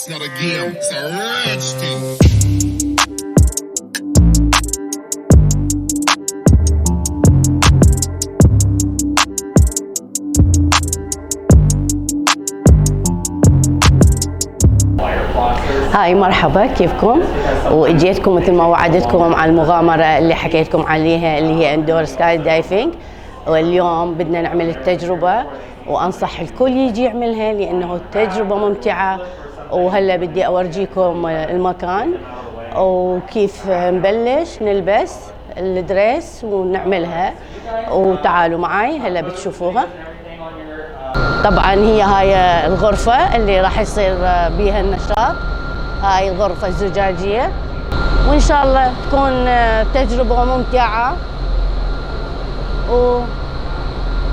It's not a game, it's a rich thing. هاي مرحبا، كيفكم؟ واجيتكم مثل ما وعدتكم على المغامرة اللي حكيتكم عليها اللي هي اندور سكاي دايفنج. واليوم بدنا نعمل التجربة وانصح الكل يجي يعملها لانه التجربة ممتعة. وهلا بدي اورجيكم المكان وكيف نبلش نلبس الدريس ونعملها، وتعالوا معي هلا بتشوفوها. طبعا هاي الغرفة اللي راح يصير بيها النشاط، هاي الغرفة الزجاجية، وإن شاء الله تكون تجربة ممتعة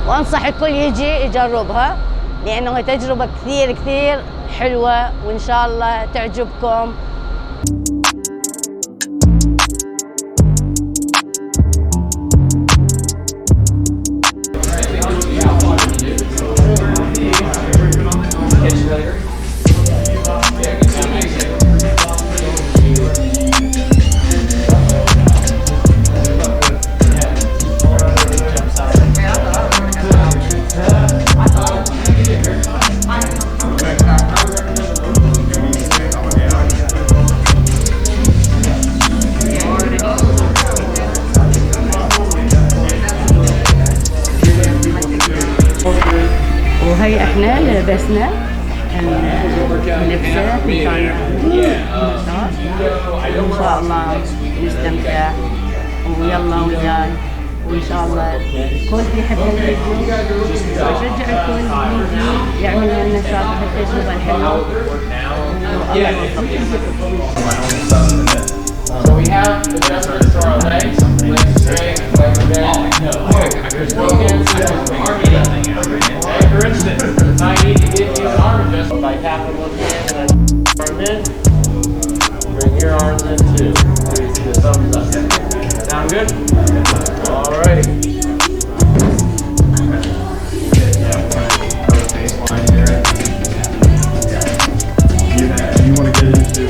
وأنصح الكل يجي يجربها لأنه تجربة كثير كثير حلوة وإن شاء الله تعجبكم. وهي احنا لبسنا اللبسة مشان النشاط، وإن شاء الله نستمتع ويلا وياي، وإن شاء الله الكل يحب الفيديو وأشجع الكل يجي يعمل النشاط بهالتجربة الحلوة. والله يوفقكم. So we have adjustments to our legs straight, legs back. There's weekends, for instance, I need to give you an arm adjustment by tapping one hand and then arm in. Bring your arms in too. So you see the thumbs up. Sound good? Alrighty. You want to get into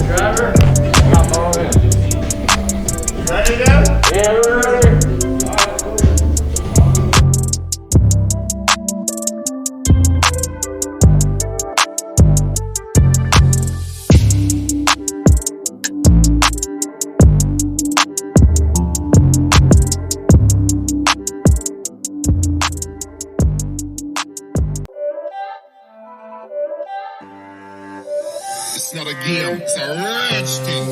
Driver. Ready to go? Yeah, we're ready. It's not a game, it's a rich thing.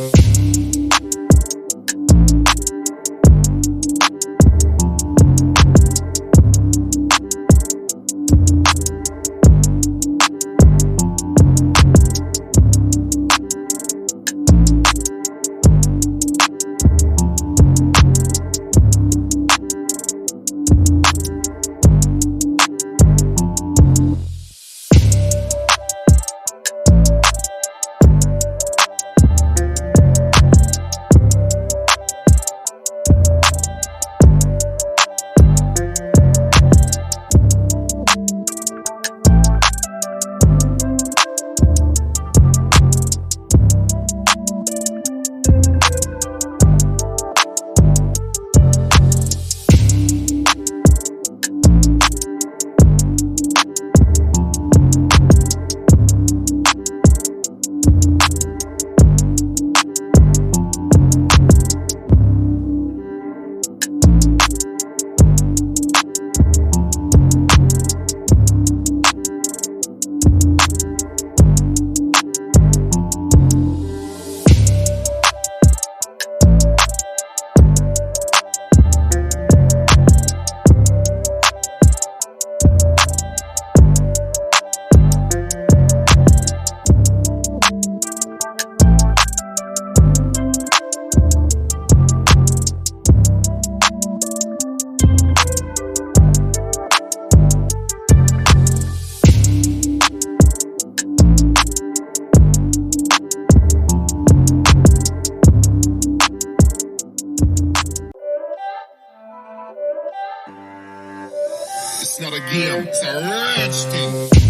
It's not a game, it's a rich thing.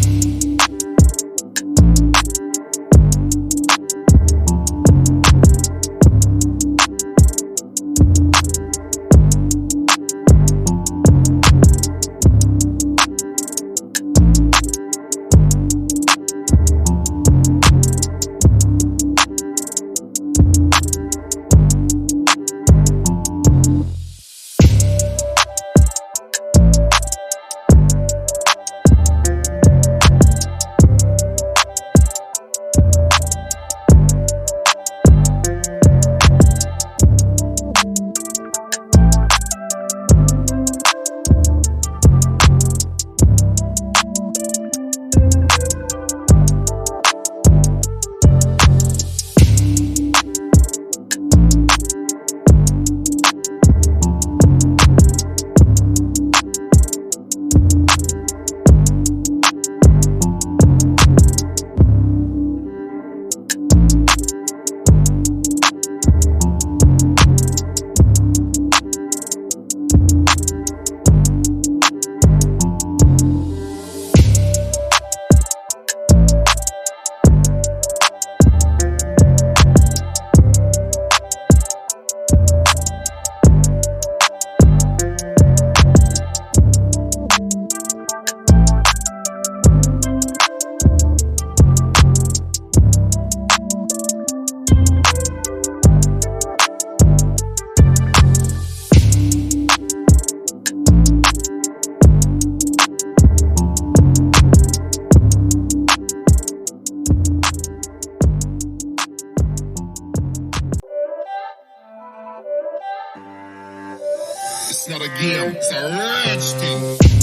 It's not a game, it's a rich thing.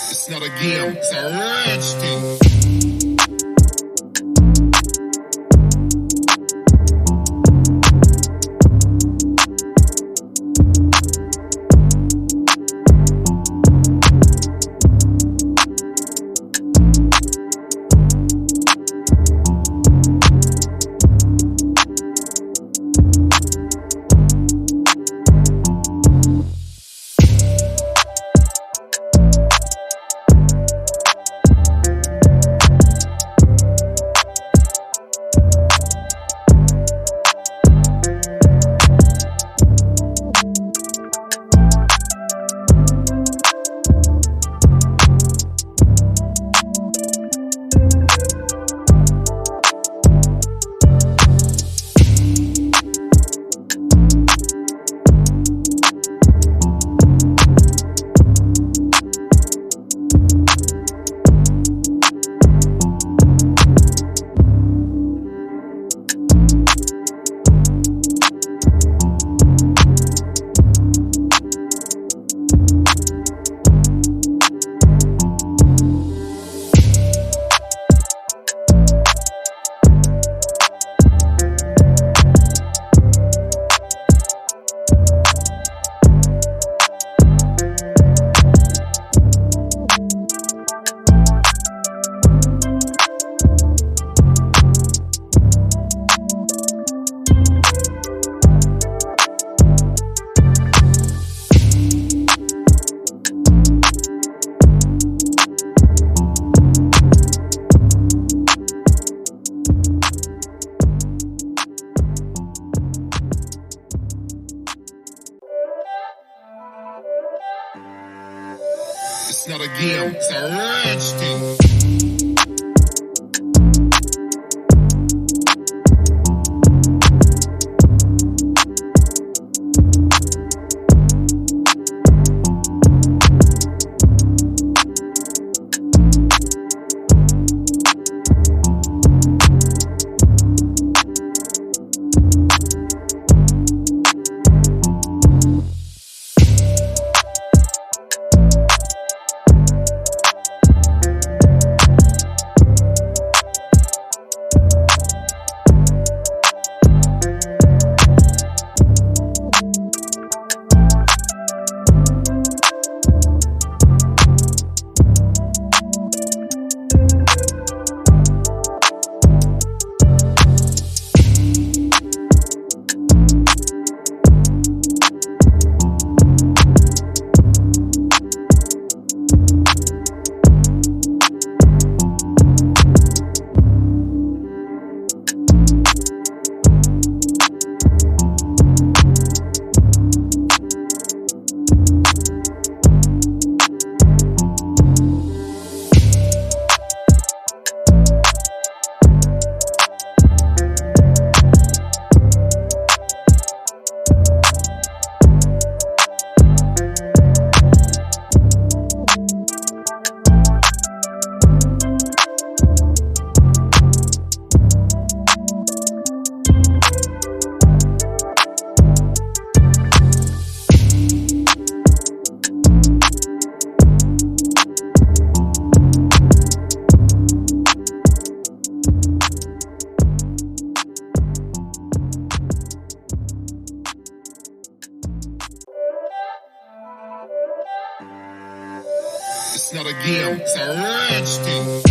It's not a game, it's a rich thing. It's a rich thing. It's not a game, it's a rich thing.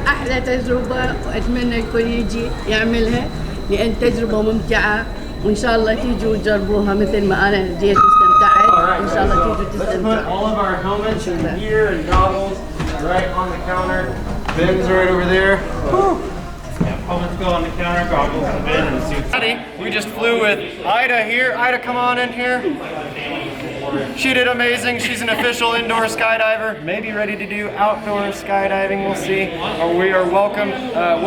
أحلى تجربة وأتمنى الكل يجي يعملها لأن تجربة ممتعة وإن شاء الله تيجوا تجربوها مثل ما أنا جيت واستمتعت إن شاء الله تيجوا Let's put تستمتعوا. all of our helmets and gear and goggles right on the counter. Bins right over there. Helmets go on the counter, goggles the bin, and suits. We just flew with Ida here. Ida, come on in here. She did amazing. She's an official indoor skydiver, maybe ready to do outdoor skydiving. We'll see. We are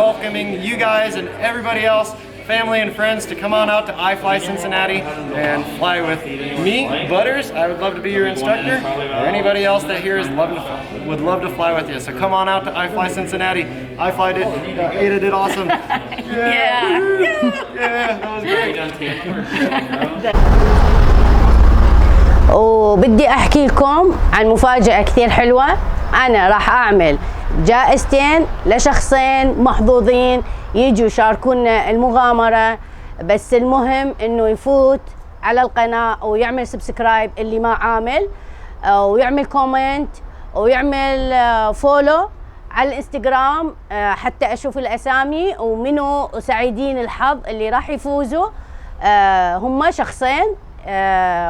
welcoming you guys and everybody else, family and friends, to come on out to iFly Cincinnati and fly with me, Butters. I would love to be your instructor, or anybody else that here would love to fly with you. So come on out to iFly Cincinnati. iFly did, Ada did awesome. Yeah, that was great. وبدي احكي لكم عن مفاجأة كثير حلوة. انا راح اعمل جائزتين لشخصين محظوظين يجوا يشاركونا المغامرة. بس المهم انه يفوت على القناة ويعمل سبسكرايب اللي ما عامل، ويعمل كومنت ويعمل فولو على الانستغرام حتى اشوف الاسامي ومنو سعيدين الحظ اللي راح يفوزوا. هم شخصين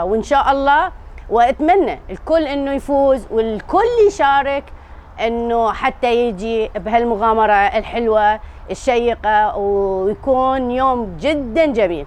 وان شاء الله، واتمنى الكل انه يفوز والكل يشارك انه حتى يجي بهالمغامرة الحلوة الشيقة ويكون يوم جدا جميل.